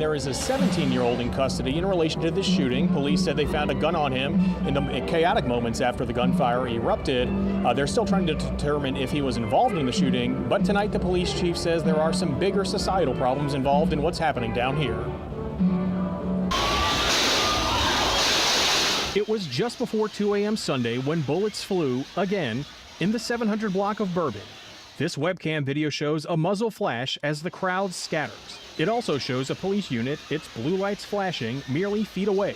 There is a 17-year-old in custody in relation to this shooting. Police said they found a gun on him in the chaotic moments after the gunfire erupted. They're still trying to determine if he was involved in the shooting, but tonight the police chief says there are some bigger societal problems involved in what's happening down here. It was just before 2 a.m. Sunday when bullets flew, again, in the 700 block of Bourbon. This webcam video shows a muzzle flash as the crowd scatters. It also shows a police unit, its blue lights flashing merely feet away.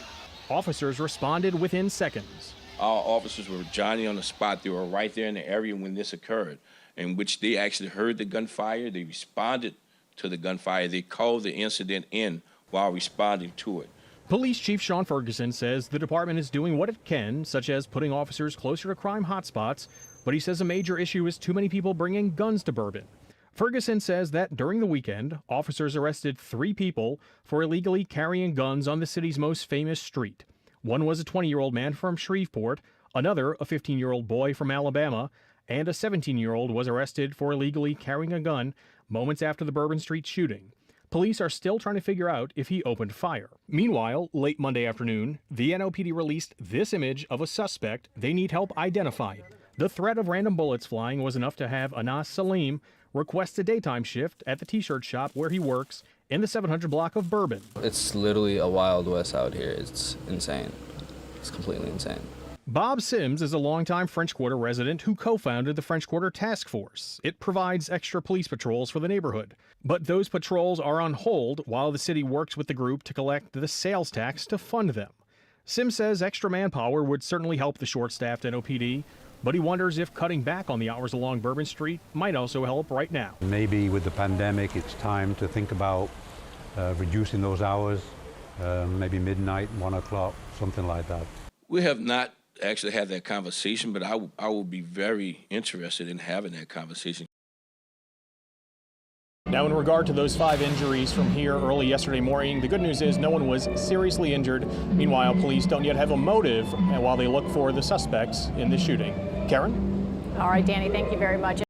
Officers responded within seconds. Our officers were Johnny on the spot. They were right there in the area when this occurred, in which they actually heard the gunfire. They responded to the gunfire. They called the incident in while responding to it. Police Chief Sean Ferguson says the department is doing what it can, such as putting officers closer to crime hotspots, but he says a major issue is too many people bringing guns to Bourbon. Ferguson says that during the weekend, officers arrested 3 people for illegally carrying guns on the city's most famous street. One was a 20-year-old man from Shreveport, another a 15-year-old boy from Alabama, and a 17-year-old was arrested for illegally carrying a gun moments after the Bourbon Street shooting. Police are still trying to figure out if he opened fire. Meanwhile, late Monday afternoon, the NOPD released this image of a suspect they need help identifying. The threat of random bullets flying was enough to have Anas Salim request a daytime shift at the t-shirt shop where he works in the 700 block of Bourbon. It's literally a Wild West out here. It's insane. It's completely insane. Bob Sims is a longtime French Quarter resident who co-founded the French Quarter Task Force. It provides extra police patrols for the neighborhood. But those patrols are on hold while the city works with the group to collect the sales tax to fund them. Sims says extra manpower would certainly help the short-staffed NOPD, but he wonders if cutting back on the hours along Bourbon Street might also help right now. Maybe with the pandemic, it's time to think about reducing those hours, maybe midnight, 1 o'clock, something like that. We have not actually had that conversation, but I will be very interested in having that conversation. Now, in regard to those 5 injuries from here early yesterday morning, the good news is no one was seriously injured. Meanwhile, police don't yet have a motive while they look for the suspects in the shooting. Karen? All right, Danny, thank you very much.